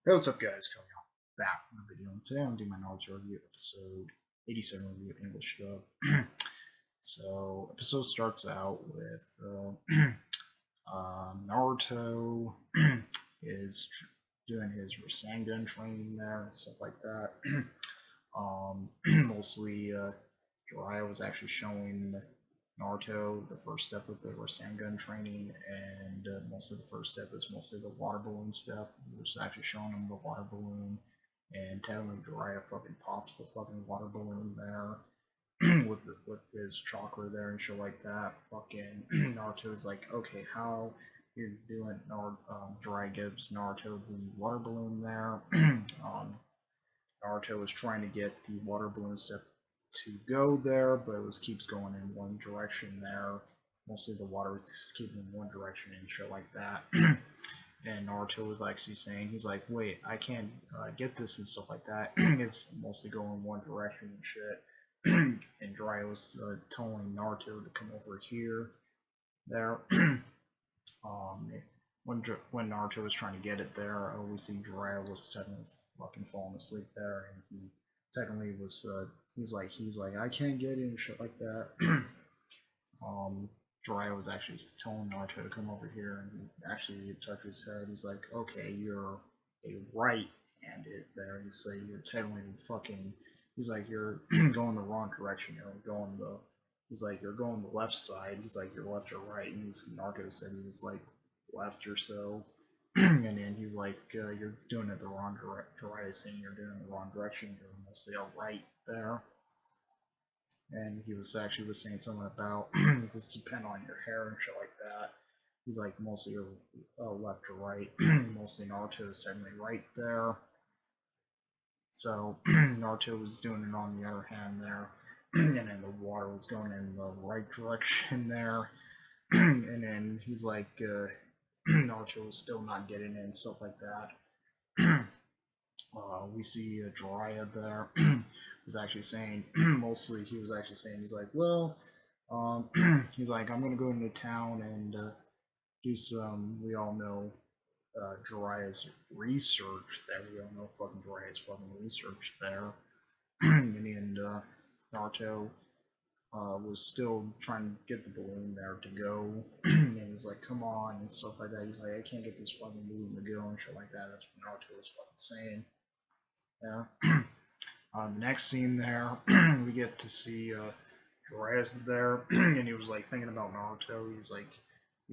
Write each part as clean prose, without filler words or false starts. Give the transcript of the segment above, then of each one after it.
Hey, what's up, guys? Coming out back with a video. And today I'm doing my Naruto review, episode 87 review English dub. So, episode starts out with Naruto is doing his Rasengan training there and stuff like that. Mostly, Jiraiya was actually showing Naruto the first step of the Rasengan training, and most of the first step is mostly the water balloon step. He was actually showing him the water balloon, and technically Jiraiya fucking pops the fucking water balloon there with his chakra there and shit like that. Fucking Naruto is like, okay, how you're doing? Jiraiya gives Naruto the water balloon there. Naruto was trying to get the water balloon step to go there, but it keeps going in one direction there. Mostly the water is keeping in one direction and shit like that. And Naruto was actually saying, he's like, wait, I can't get this and stuff like that. It's mostly going one direction and shit. And Jiraiya was telling Naruto to come over here, there. When Naruto was trying to get it there, we see Jiraiya was technically fucking falling asleep there, and he technically was he's like I can't get it and shit like that. Jiraiya was actually telling Naruto to come over here, and he actually touched his head. He's like, okay, you're a right-handed there. He's like, you're technically fucking. He's like, you're going the wrong direction. He's like, you're going the left side. He's like, you're left or right. And Naruto said he was like left or so. And then he's like, you're doing it the wrong direction. Jiraiya saying you're doing it the wrong direction. You're mostly a right there. And he was saying something about just depend on your hair and shit like that. He's like, mostly you're left or right. Mostly Naruto is technically right there. So Naruto was doing it on the other hand there. And then the water was going in the right direction there. And then he's like, Naruto was still not getting it and stuff like that. We see Jiraiya there. Was actually saying, mostly he was actually saying, he's like, well, he's like, I'm gonna go into town and do some, we all know, Jiraiya's research there. We all know fucking Jiraiya's fucking research there. And Naruto was still trying to get the balloon there to go. And he's like, come on, and stuff like that. He's like, I can't get this fucking balloon to go and shit like that. That's what Naruto was fucking saying. Yeah. The next scene there, we get to see Jiraiya's there, and he was like thinking about Naruto. He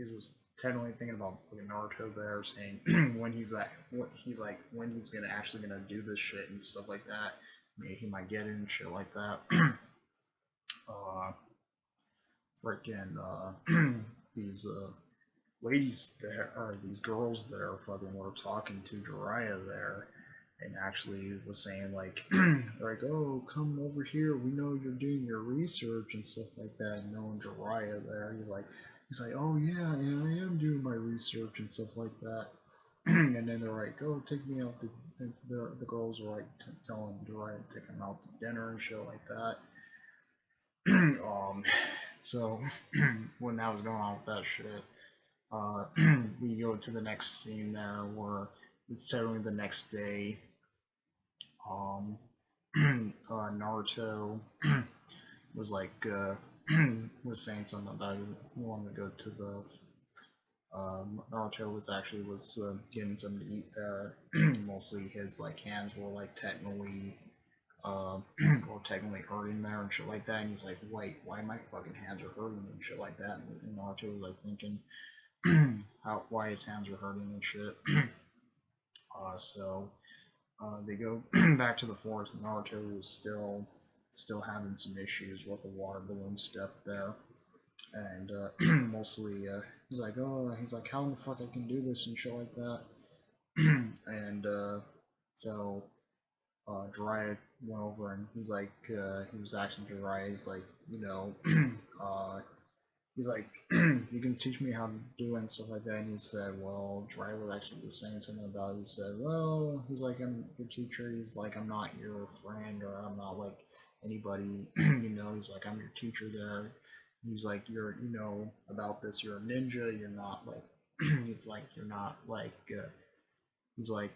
was technically thinking about fucking Naruto there, saying when he's actually gonna do this shit and stuff like that. Maybe he might get it and shit like that. These ladies there, or these girls there, fucking were talking to Jiraiya there, and actually was saying like, like, oh, come over here. We know you're doing your research and stuff like that. And knowing Jiraiya there, he's like, oh yeah, I am doing my research and stuff like that. And then they're like, oh, take me out to. And the girls were like telling Jiraiya to take them out to dinner and shit like that. So when that was going on with that shit, we go to the next scene there where it's totally the next day. Naruto was like was saying something about he wanted to go to the Naruto was getting something to eat there. Mostly his like hands were like technically or technically hurting there and shit like that. And he's like, wait, why my fucking hands are hurting and shit like that. And Naruto was like thinking why his hands are hurting and shit. So they go back to the forest, and Naruto is still having some issues with the water balloon step there. And mostly he's like, how in the fuck I can do this and shit like that. And so Jiraiya went over, and he's like, he was asking Jiraiya, he's like, he's like, you can teach me how to do it and stuff like that. And he said, well, Jiraiya was actually saying something about it. He said, well, he's like, I'm your teacher. He's like, I'm not your friend, or I'm not like anybody, he's like, I'm your teacher there. He's like, you're, about this, you're a ninja, you're not like, he's like, you're not like, he's like,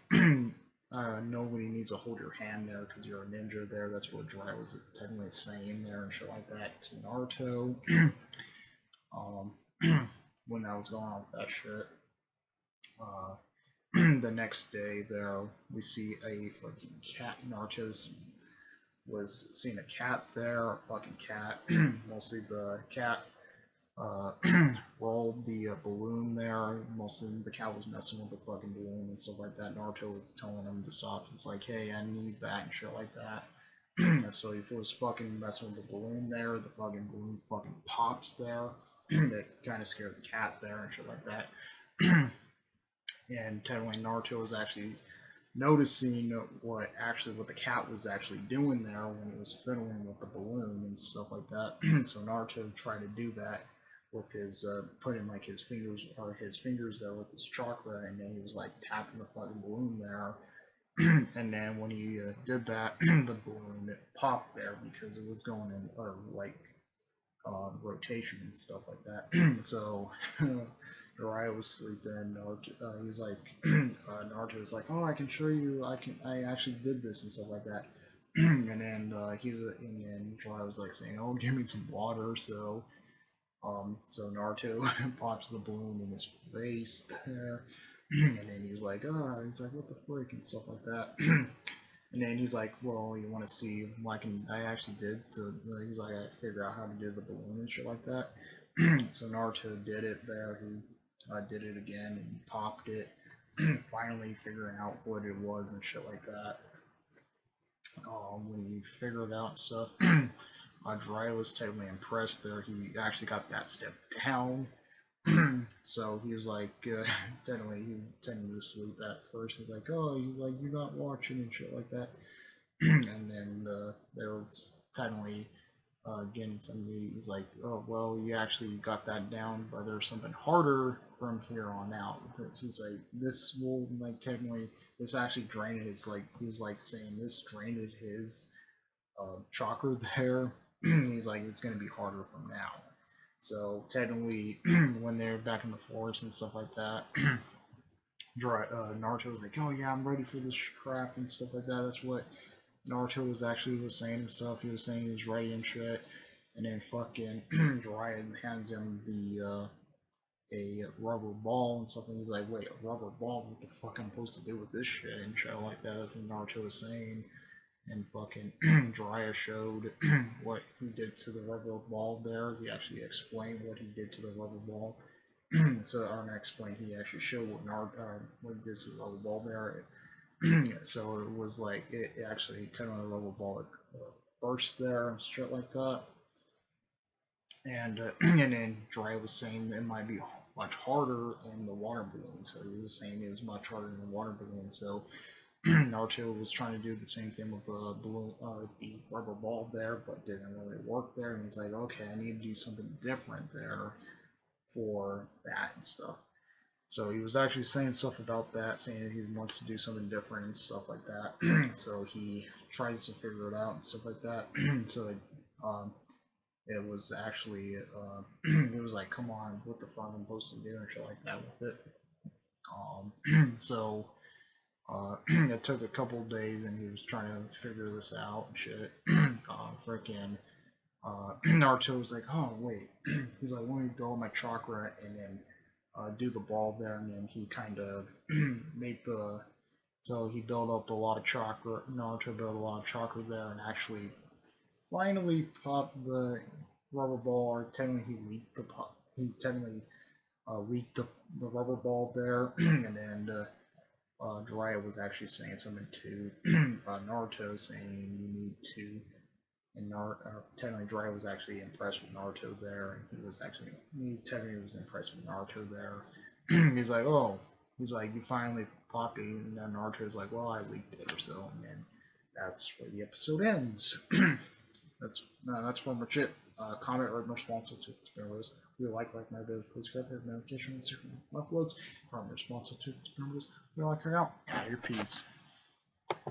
nobody needs to hold your hand there because you're a ninja there. That's what Jiraiya was technically saying there and shit like that to Naruto. When I was going on with that shit. The next day there, we see a fucking cat. Naruto's was seeing a cat there, a fucking cat. Mostly the cat rolled the balloon there. Mostly the cat was messing with the fucking balloon and stuff like that. Naruto was telling him to stop. It's like, hey, I need that and shit like that. So if it was fucking messing with the balloon there, the fucking balloon fucking pops there. That kind of scared the cat there and shit like that. And technically Naruto was actually noticing what the cat was actually doing there when it was fiddling with the balloon and stuff like that. So Naruto tried to do that with his putting like his fingers there with his chakra, and then he was like tapping the fucking balloon there. And then when he did that, the balloon popped there because it was going in like rotation and stuff like that. So Jiraiya was sleeping. He was like, Naruto was like, "Oh, I can show you. I actually did this and stuff like that." And then and then Jiraiya was like saying, "Oh, give me some water." So Naruto pops the balloon in his face there, and then he was like, he's like, "What the frick?" and stuff like that. And then he's like, "Well, you want to see what I actually did to?" He's like, "I figured out how to do the balloon and shit like that." So Naruto did it there. He did it again and popped it, finally figuring out what it was and shit like that. When he figured it out and stuff, Jiraiya was totally impressed there. He actually got that step down. So he was like, technically he was tending to sleep at first. He's like, you're not watching and shit like that. And then there was technically getting somebody. He's like, "Oh well, you actually got that down, but there's something harder from here on out." He's like, "This will like technically, this actually drained his like." He was like saying this drained his chakra there. He's like, "It's gonna be harder from now." So technically, when they're back in the forest and stuff like that, Naruto was like, "Oh yeah, I'm ready for this crap and stuff like that." That's what Naruto was saying and stuff. He was saying he was ready and shit. And then fucking Jiraiya hands him the a rubber ball and stuff. And he's like, "Wait, a rubber ball? What the fuck am I supposed to do with this shit?" and shit like that. That's what Naruto was saying. And fucking Jiraiya showed what he did to the rubber ball there. He actually explained what he did to the rubber ball. So I'm gonna explain. He actually showed what he did to the rubber ball there. So it was like it actually technically the rubber ball burst there and shit like that. And and then Jiraiya was saying it might be much harder in the water balloon. So he was saying it was much harder in the water balloon. So Naruto was trying to do the same thing with the balloon, the rubber ball there, but didn't really work there. And he's like, "Okay, I need to do something different there for that and stuff." So he was actually saying stuff about that, saying that he wants to do something different and stuff like that. So he tries to figure it out and stuff like that. So it was actually, it was like, "Come on, what the fuck am I supposed to do?" and shit like that with it. So it took a couple of days, and he was trying to figure this out and shit. Freaking Naruto was like, "Oh wait," he's like, "Let me build my chakra and then do the ball there," and then he kind of made so he built up a lot of chakra. Naruto built a lot of chakra there, and actually finally popped the rubber ball. Or technically, he technically leaked the rubber ball there, and then Jiraiya was actually saying something to Naruto, saying you need to. And technically Jiraiya was actually impressed with Naruto there, and he technically was impressed with Naruto there. He's like, "Oh," he's like, "You finally popped it," and then Naruto's like, "Well, I leaked it or so," and then that's where the episode ends. That's pretty much it. Comment, rate, responsive to the spoilers. If you like my videos, please grab the notification on Instagram uploads. Comment, responsive to the spoilers. If you like, check out. Your peace.